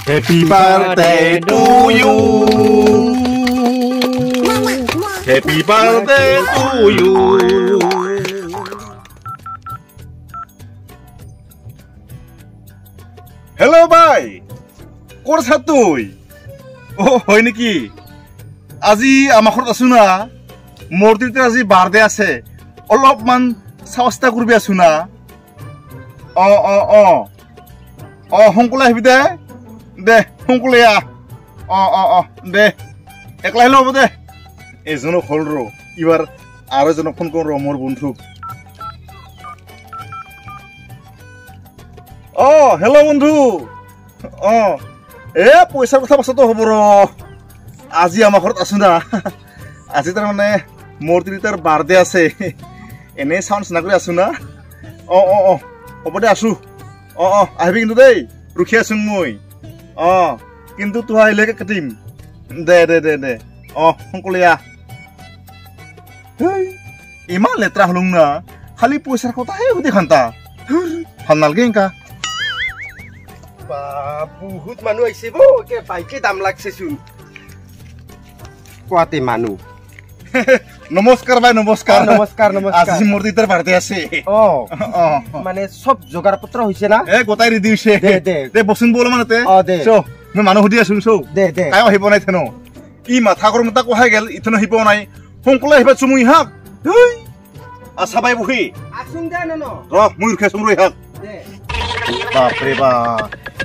Happy birthday to you. Happy birthday to you. Hello bhai. Kor sa tuy? Oh, hoy niki. Aji amar khort asu na. Mortite aji birthday ase. Olopman sawasta kurbi asu na. Hongkula hibi de. দে হংকুলিয়া দে একলাই লব দে এজনো হল র এবার আর এজন phone কর মোর বন্ধু hello বন্ধু এ পয়সার কথা পাছত হব র আজি আমার ঘরত আছো না আজি তার মানে মোর তিতার বার্থডে আছে এনে সাউন্ড না করে আছো না হব দে আসু আহিবি কিন্তু দেই রুখি আছো মই কিন্তু তুই আহিলেকে কাটিম দে দে দে দে হংকলিয়া ইমান লেত্রা হলুং না খালি পয়সার কথাহে সুধি খান্তা ভাল নালগে ইনকা বহুত মানুহ আহিছে কে বাইকে দাম লাগছে চোন কোৱাতে মানুহ নমস্কাৰ ভাই নমস্কাৰ নমস্কাৰ নমস্কাৰ আজি মোৰ দিতাৰ বাৰ্থডে আছে মানে সব যোগাৰ পত্ৰ হৈছে না এ গোটাই ৰেডি হৈছে দে দে দে বসুন বল মানতে দে চো মই মানুহ সুধি আছো চো দে দে কাই আহিব নাই থেনো ই মাথা গৰম তা কহাই গেল ইথনো আহিব নাই হংকলে আহিবা চুমুই হাক আছা বাই বহি আসুন দে ন ৰ মই ৰখে চুমুই হাক দে বাপ ৰে বা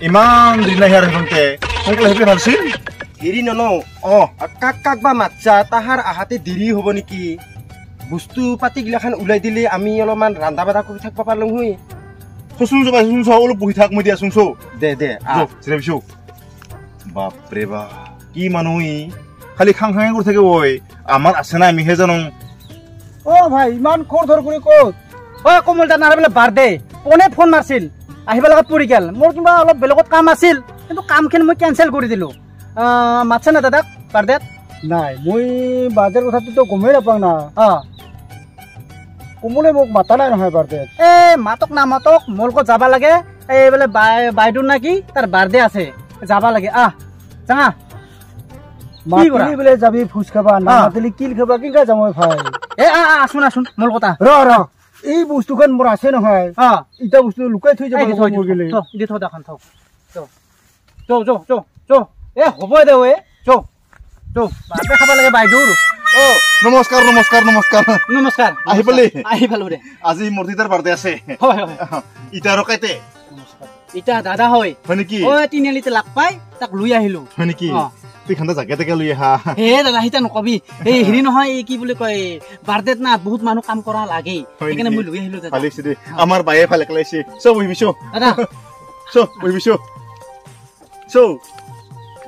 ইমান দিন হিয়াৰ হতে হংকলে আহিব ভালছিল দেৰি নন কাক কাক বা মাতছা তাহাৰ আহাতে দেৰি হ'ব নেকি বস্তু পাতি গিলাখান উলাই দিলে আমি অলপমান ৰান্ধা বাঢ়া কৰি থাকিব পাৰিলোঁ হুই শুন যাবা শুন চাও অলপ বহি থাক মই দিয়া শুন দে দে চিৰাবিছো বাপ ৰে বা কি মানুহ ই খালি খাং খাং কৰি থাকে ঐ আমাৰ আছে না আমিহে জানো ভাই ইমান খৰ ধৰ কৰি ক'ত কমলদা নাৰাবিলে বাৰ্থডে ফোনে ফোন মাৰছিল আহিব লগত পৰি গেল মোৰ কিবা অলপ বেলেগত কাম আছিল কিন্তু কামখিনি মই কেনচেল কৰি দিলোঁ মাতছে না দাদাক বাৰ্থডেত নাই মই বাৰ্থডেৰ কথাটোতো গমেই নাপাওঁ না কোমলে মোক মাতা নাই নহয় বাৰ্থডেত মাতক না মাতক মোৰ লগত যাব লাগে এই বোলে বাইদেউৰ নাকি তাৰ বাৰ্থডে আছে যাব লাগে যাঙা মাতিলি বোলে যাবি ফুচ খাবা না মাতিলি কিল খাবা কিনকা যাম ভাই আসুন আসুন মোৰ কথা ৰ এই বস্তুখন মোৰ আছে নহয় ইটা বস্তু লুকাই থৈ যাব মোৰ গেলে দি থ দেখান থ হ'ব দে বাৰ্থডে খাব লাগে বাইদেউৰ নমস্কাৰ নমস্কাৰ নমস্কাৰ নমস্কাৰ আহি পালো দে আজি মোৰ দিতাৰ বাৰ্থডে আছে হয় ইটা ৰকাইতে ইটা দাদা হয় নেকি তিনিআলিতে লাগ পাই তাক লৈ আহিলো হয় নেকি তুই খান্দা জাগে তাকে লৈ আহা দাদা সিতা নকবি এই হেৰি নহয় কি বুলি কয় বাৰ্থডেত না বহুত মানুহ কাম কৰা লাগে সেইকাৰণে মই লৈ আহিলো দাদা ভালেছে দে আমাৰ বায়ে ফালে কলাইছে চব বহিবিছো দাদা চব বহিবিছো চব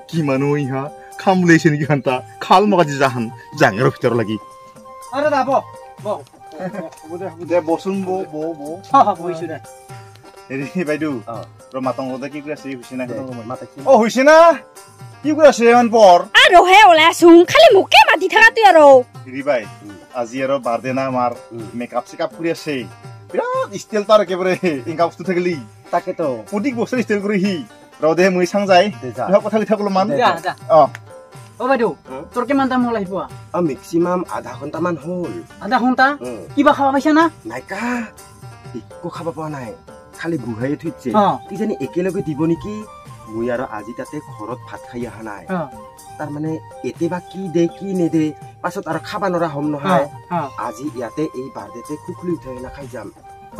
কি মানুহ ইহা খাম লৈছে নেকি খান্তা খাল মগাজি জাহান জাঙেৰ ভিতৰ লাগি দাদা দে বচোন বহিছো দে হেৰি বাইদেউ মাতং কি কৰি আছে হৈছে না হৈছে না কি কৰি আছে ইমান পৰ আৰু হে ওলাইছোং খালি মোকে মাতি থাকা তুই আৰু হেৰি বাই আজি আৰু বাৰ্থডে না আমাৰ মেকআপ চেকআপ কৰি আছে বিৰাট ষ্টাইল তাৰ একেবাৰে ইনকা বস্তু থাকিলি তাকেতো প্ৰত্যেক বছৰ ষ্টাইল কৰি সি ৰদে মই চাং যায় কথা কৈ থাকলো মান বাইদেউ তোৰ কিমান টাইম হ'ল আহিব মেক্সিমাম আধা ঘণ্টামান হ'ল আধা ঘণ্টা কিবা খাব পাইছা না নাইকা একো খাব পোৱা নাই খালি বুঢ়াই থৈছে কিজানি একেলগে দিব নেকি মই আৰু আজি তাতে ঘৰত ভাত খাই অহা নাই তাৰমানে এতেবা কি দে কি নেদে পাছত আৰু খাবা নৰা হম নহয় আজি ইয়াতে এই বাৰ্থডেতে খুখলি উঠাই নাখাই যাম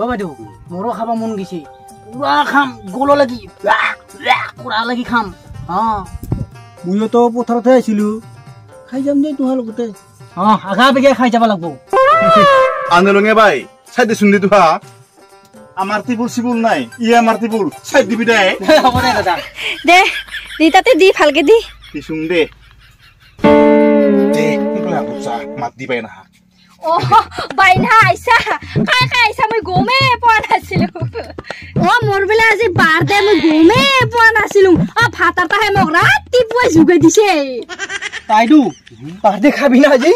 বাইদেউ মোৰো খাব মন গৈছে পুৰা খাম গোল লাগি পুৰা লাগি খাম মইতো পথাৰতে আহিছিলো খাই যাম দেই তোমাৰ লগতে আগা বেগে খাই যাব লাগব আনলঙে বাই চাই দে সুন্দি তুহা আমার টিবুল সিবুল নাই ইয়া আমার টিবুল সাইড দিবি দে হ'ব দে দাদা দে দিতাতে দি ভালকে দি কিসুং দে দে কোলা বুচা মাত দি পাই না বাইনা আইছা কাই আইছা মই গমে পোৱা নাছিলো মোৰ বেলা আজি বাৰ্থডে মই গমে পোৱা নাছিলো ভাতাৰ তাহে মোক ৰাতিপুৱাই যোগাই দিছে তাইদু বাৰ্থডে খাবি না আজি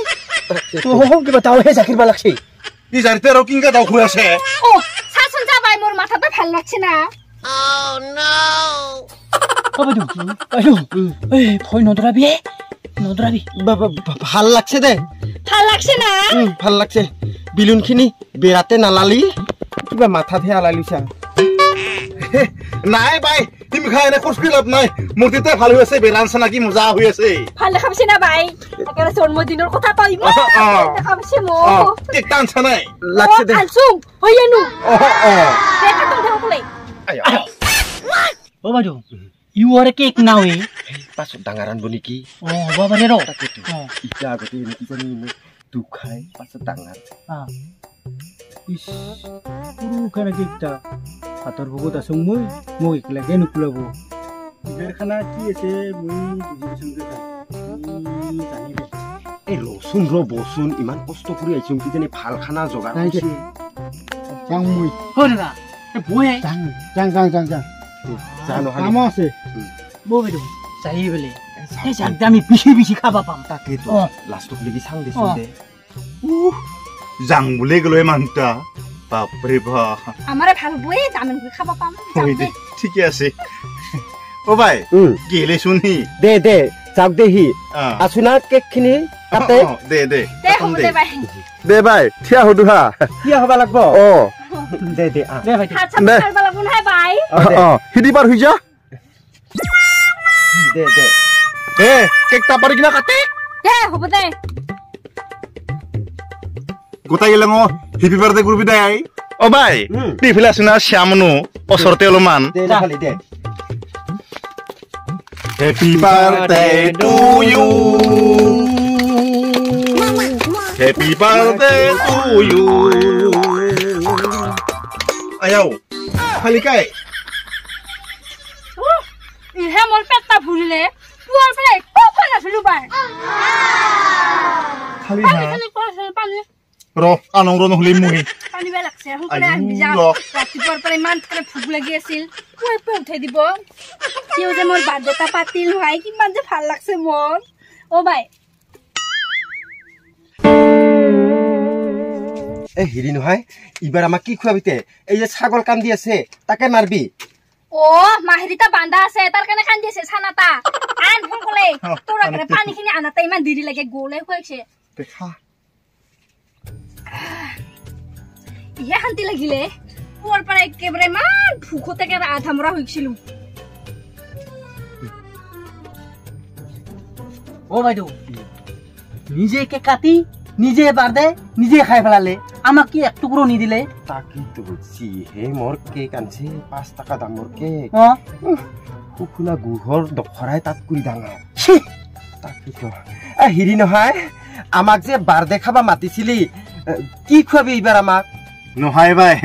তো কিবা তাওহে জাকিৰ বা লাগছে কি জাৰিতে আৰু কিংকা দাও খুই আছে চাচোন যা বাই মোৰ মাথাটা ভাল লাগছে না ভয় নদৰাবি নদৰাবি ভাল লাগছে দে ভাল লাগছে না ভাল লাগছে বিলুনখিনি বেৰাতে নালালি কিবা মাথাতে আলাই লৈছা নাই বাই তুমি খাই এনে খোজ লাভ নাই মূৰ্তিতে ভাল হৈ আছে বেৰা আনছা নাকি মজা হৈ আছে ভাল দেখাবছে না বাই একেবাৰে জন্মদিনৰ কথা তই দেখাবছে মোক কেক আনছা নাই লাগছে দে আলছুং হইয়ানো দেখা তো দেখলে ও বাইদেউ ইউ আর কেক নাও এ পাছত ডাঙৰ আনব নেকি হ'ব পাৰে ৰ ইটা আগতে এনেকি জানি দুখাই পাছত ডাঙৰ ইস পুৰো খানা কেকটা হাতৰ বহুত আছোঁ মই একলাকে নুকুলাব বেৰখানা কি আছে মই বুজি জানিব এই ৰচোন বচোন ইমান কষ্ট কৰি আহিছোঁ কিজানি ভাল খানা যোগাৰ কৰিছে যাওঁ মই হয় দাদা বহে যাং জানো কাম আছে বৌ বাইদেউ যাই বোলে আমি বেছি খাবা পাম তাকেতো লাষ্টত লাগি চাং দেচোন দে যাং বুলি গ'লে মানুহটা বাপৰে বাপ আমাৰে ভাল বই দামন খাব পাম ঠিকে আছে ও ভাই গেলে শুনি দে যাওক দেহি আছো না কেকখিনি কাটে দে দে ভাই থিয়া হদু হা থিয়া হবা লাগব দে ভাই হাত চাপ খাবা লাগব না ভাই হিদি পাৰ হৈ যা দে কেক তাপাৰি কিনা কাটে দে হ'ব দে গোটাই গেলে মই হেপি বাৰ্থডে গ্ৰুপি দে অ ভাই পিফালে আছো না শ্যামনো ওচৰতে অলপমান happy birthday to you happy birthday to you আয়াও খালি কাই ইহে মোৰ পেটটা ফুলিলে পুৱাৰ পৰা একো খোৱা নাছিলো বাই খালি পানী ৰ আনন্দ নহলি মই পানী বেয়া লাগছে সোনকালে আহিবি যা ৰাতিপুৱাৰ পৰা ইমান ভোক লাগি আছিল পুৱাই উঠাই দিব কিয় যে মোৰ বাৰ্থডেটা পাতিল নহয় কিমান যে ভাল লাগছে মোৰ অ বাই হেৰি নহয় এইবাৰ আমাক কি খুৱাবিতে এই যে ছাগল কান্দি আছে তাকে মাৰবি ও মাহিৰিতা বান্ধা আছে তাৰ কাৰণে কান্দি আছে ছানাটা আন সোনকালে তোৰ কাৰণে পানীখিনি আনাতে ইমান দেৰি লাগে গলে খুৱাইছে দেখা ইহে শান্তি লাগিলে পুৱাৰ পৰা একেবাৰে ইমান ভোকতে আধা মৰা হৈছিলো ও বাইদেউ নিজে কেক কাটি নিজে বাৰ্থডে নিজে খাই পেলালে আমাক কি এক টুকুৰো নিদিলে তাকেতো যিহে মোৰ কেক আনছে 5 টকা দামৰ কেক শুকুনা গুহৰ দখৰাই তাত কৰি ডাঙৰ তাকেতো হেৰি নহয় আমাক যে বাৰ্থডে খাবা মাতিছিলি কি খুৱাবি এইবাৰ আমাক নহয় ভাই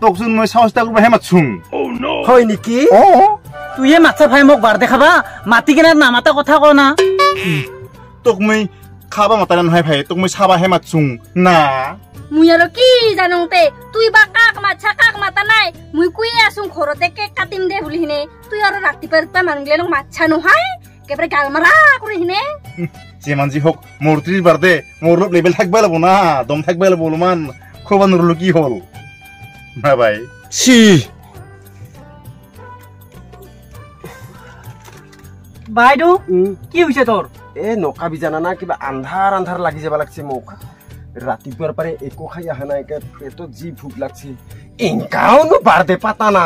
তোকচোন মই সাহসটা কৰিব মাতছুং হয় নেকি তুইয়ে মাছা ভাই মোক বাৰ্থডে খাবা মাতি কিনে নামাতা কথা ক না তোক মই খাবা মাতা নহয় ভাই তোক মই চাবাহে মাতছুং না মুই আৰু কি জানোতে তুই বা কাক মাতা নাই মুই কুই আছুং ঘৰতে কেক কাটিম দে বুলি হিনে তুই আৰু ৰাতিপুৱা মানুহগিলাক মাছা নহয় কেবৰে গালমাৰা কৰি হিনে যেমান যি হোক মূৰ্তিৰ বাৰ্থডে মোৰ লেভেল থাকবা লাগব না দম থাকবা লাগব অলপমান খোৱা নৰলো কি হল না ভাই চি বাইদেউ কি হৈছে তোৰ নকাবি জানা না কিবা আন্ধাৰ লাগি যাব লাগছে মোক ৰাতিপুৱাৰ পৰা একো খাই অহা নাই পেটত যি ভোক লাগছে এংকাওনো বাৰ্থডে পাতা না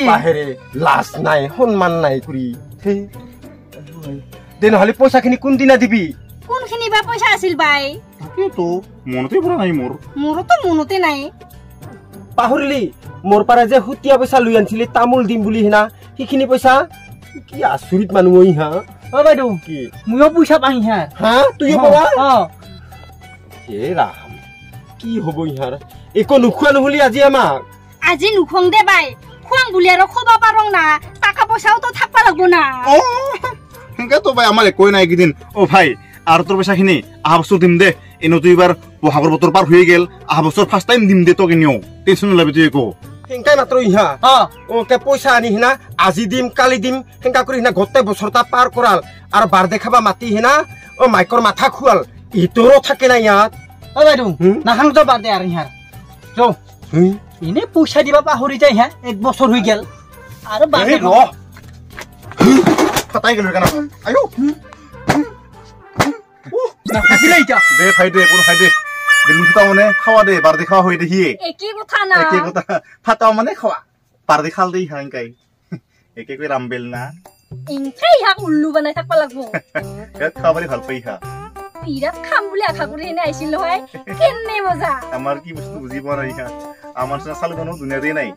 বাহিৰে লাজ নাই সন্মান নাই কৰি দে নহলে পইচাখিনি কোনদিনা দিবি কোনখিনি বা পইচা আছিল বাই তাকেতো মনতে পৰা নাই মোৰতো মনতে নাই পাহৰিলি মোৰ পৰা যে হুতিয়া পইচা লৈ আনিছিলি তামোল দিম বুলি হিনা সেইখিনি পইচা কি আচৰিত মানুহ হা ও বাইদেউ কি ময়ো পইচা পাই হা তুইও পাবা হে ৰাম কি হ'ব ইহাৰ একো নোখোৱা নহলি আজি নুখং দে বাই খুৱাং বুলি আৰু খোৱা পাৰং না টাকা পইচাও তো থাকবা লাগব না হেংকা তো ভাই আমাৰ একোই নাই কিদিন ও ভাই আৰু তোৰ পইচাখিনি আহা বছৰ দিম দে এনে তুই এবাৰ বহাগৰ বতৰ পাৰ হৈ গেল আহা বছৰ ফাৰ্ষ্ট টাইম দিম দে তোক এনেও টেনচন নলবি তুই একো হেংকাই মাত্ৰ ইহা পইচা আনি হিনা আজি দিম কালি দিম হেংকা কৰি হিনা গোটেই বছৰটা পাৰ কৰাল আৰু বাৰ্থডে খাবা মাতি হিনা মাইকৰ মাথা খুৱাল ইটোৰো থাকে না ইয়াত বাইদেউ নাখাং তো বাৰ্থডে আৰু ইহাৰ এনে পইচা দিবা পাহৰি যায় হা 1 বছৰ হৈ গেল আৰু বাৰ্থডে ৰ ফাটাই গেল কেন আয়ো ফাটিলে এতিয়া দে ফাই দে কোন ফাই দে বেলুন ফুটা মানে খাওয়া দে বার্থডে খাওয়া হই দেখিয়ে একি কথা না একে কথা ফাটাও মানে খাওয়া বার্থডে খাল দেই হাঙ্কাই একে কই রামবেল না ইনকাই হাক উল্লু বানাই থাকবা লাগবো এত খাবারই ভাল পাই হা বিরাট খাম বলে আশা কৰি এনে আইছিল নহয় কেনে মজা আমাৰ কি বস্তু বুঝি পাৰা ইহা আমাৰ সাথে সালে কোনো দুনিয়াতে নাই